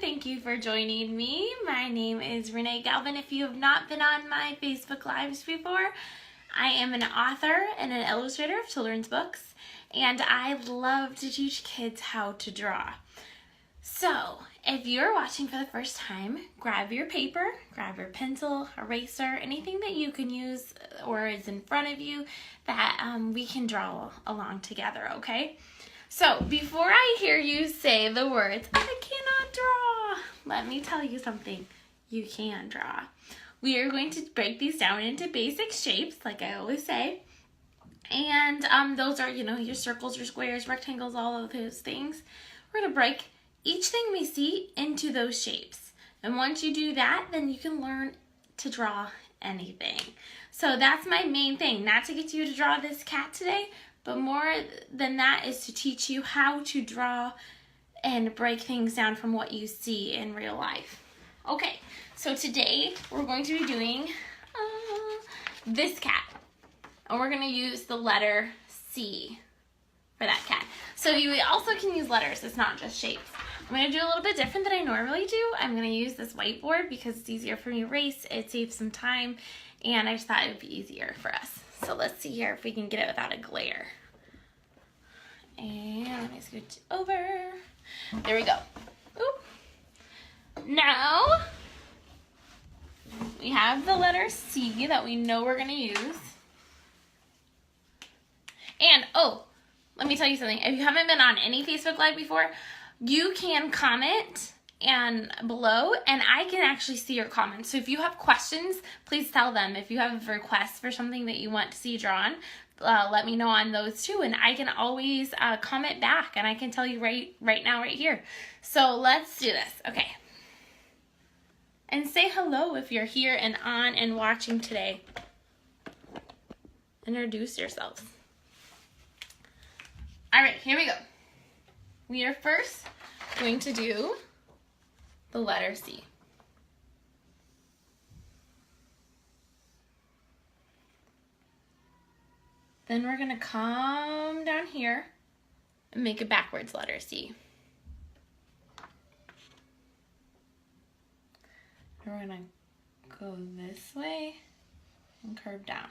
Thank you for joining me. My name is Renee Galvin. If you have not been on my Facebook Lives before, I am an author and an illustrator of children's books, and I love to teach kids how to draw. So, if you're watching for the first time, grab your paper, grab your pencil, eraser, anything that you can use or is in front of you that we can draw along together, okay? So, before I hear you say the words, I cannot draw, let me tell you something. You can draw. We are going to break these down into basic shapes, like I always say. And those are, your circles, your squares, rectangles, all of those things. We're going to break each thing we see into those shapes. And once you do that, then you can learn to draw anything. So that's my main thing, not to get you to draw this cat today, but more than that is to teach you how to draw and break things down from what you see in real life. Okay, so today we're going to be doing this cat. And we're going to use the letter C for that cat. So you also can use letters, it's not just shapes. I'm going to do a little bit different than I normally do. I'm going to use this whiteboard because it's easier for me to erase, it saves some time, and I just thought it would be easier for us. So let's see here if we can get it without a glare. And let me scoot over. There we go. Oop. Now, we have the letter C that we know we're going to use. And, let me tell you something. If you haven't been on any Facebook Live before, you can comment below, and I can actually see your comments. So if you have questions, please tell them. If you have requests for something that you want to see drawn, let me know on those too, and I can always comment back, and I can tell you right now, right here. So let's do this. Okay. And say hello if you're here and on and watching today. Introduce yourselves. All right, here we go. We are first going to do the letter C. Then we're going to come down here and make a backwards letter C. And we're going to go this way and curve down.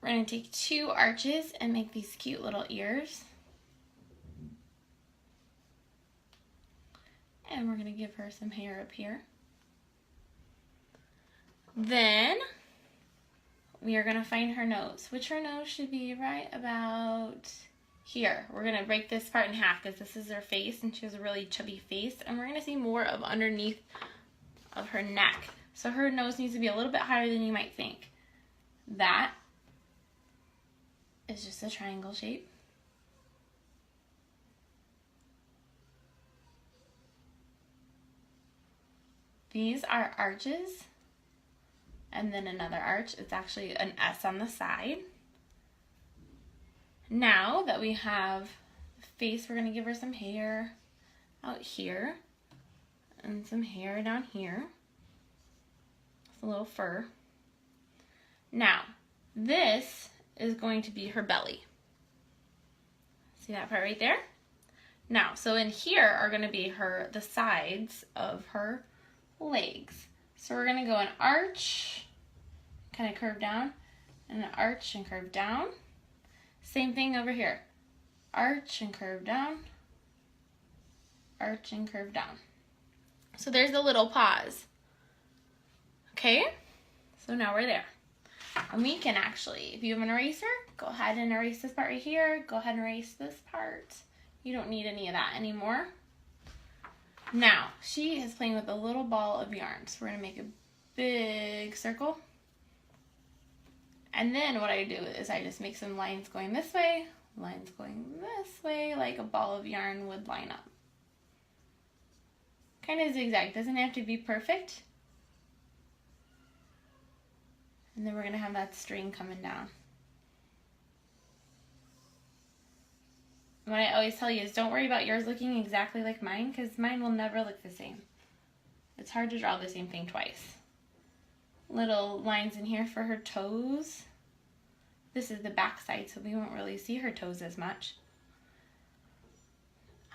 We're going to take two arches and make these cute little ears. And we're going to give her some hair up here. Then we are going to find her nose, which her nose should be right about here. We're going to break this part in half because this is her face and she has a really chubby face. And we're going to see more of underneath of her neck. So her nose needs to be a little bit higher than you might think. That is just a triangle shape. These are arches, and then another arch. It's actually an S on the side. Now that we have the face, we're going to give her some hair out here, and some hair down here. It's a little fur. Now, this is going to be her belly. See that part right there? Now, so in here are going to be the sides of her legs. So we're going to go an arch, kind of curve down, and an arch and curve down. Same thing over here. Arch and curve down, arch and curve down. So there's the little paws. Okay? So now we're there. And we can actually, if you have an eraser, go ahead and erase this part right here. Go ahead and erase this part. You don't need any of that anymore. Now, she is playing with a little ball of yarn. So we're going to make a big circle. And then what I do is I just make some lines going this way, lines going this way, like a ball of yarn would line up. Kind of zigzag. Doesn't have to be perfect. And then we're going to have that string coming down. What I always tell you is don't worry about yours looking exactly like mine, because mine will never look the same. It's hard to draw the same thing twice. Little lines in here for her toes. This is the back side, so we won't really see her toes as much.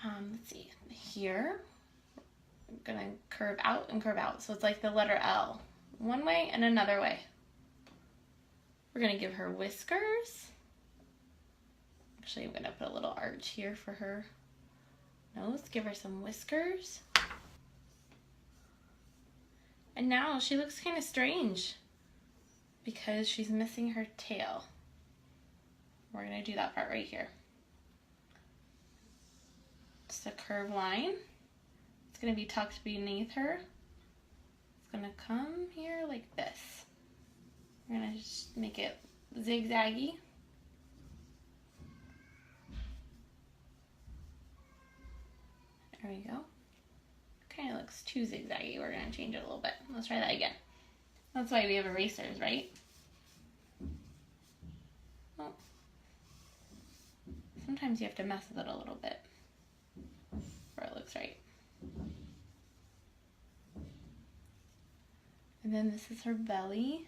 let's see, here, I'm gonna curve out and curve out. So it's like the letter L, one way and another way. We're gonna give her whiskers. Actually, I'm gonna put a little arch here for her nose, give her some whiskers. And now she looks kind of strange because she's missing her tail. We're gonna do that part right here. Just a curved line. It's gonna be tucked beneath her. It's gonna come here like this. We're gonna just make it zigzaggy. There we go. Kind of looks too zigzaggy. We're gonna change it a little bit. Let's try that again. That's why we have erasers, right? Well, sometimes you have to mess with it a little bit where it looks right. And then this is her belly.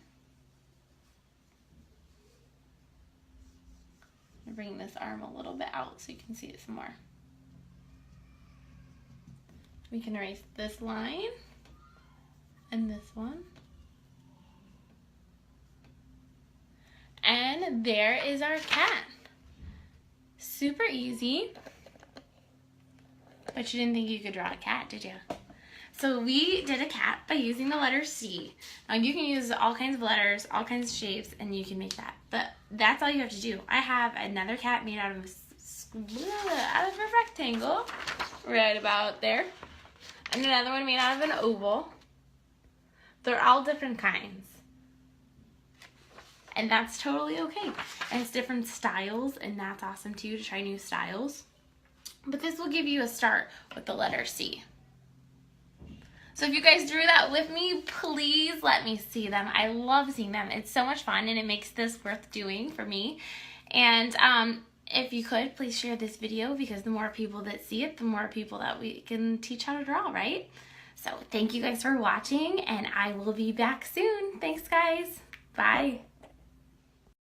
I'm bringing this arm a little bit out so you can see it some more. We can erase this line and this one. And there is our cat. Super easy. But you didn't think you could draw a cat, did you? So we did a cat by using the letter C. Now you can use all kinds of letters, all kinds of shapes, and you can make that. But that's all you have to do. I have another cat made out of a rectangle, right about there. And another one made out of an oval. They're all different kinds. And that's totally okay. And it's different styles, and that's awesome too, to try new styles. But this will give you a start with the letter C. So if you guys drew that with me, please let me see them. I love seeing them. It's so much fun, and it makes this worth doing for me. And if you could, please share this video, because the more people that see it, the more people that we can teach how to draw, right? So thank you guys for watching, and I will be back soon. Thanks, guys. Bye.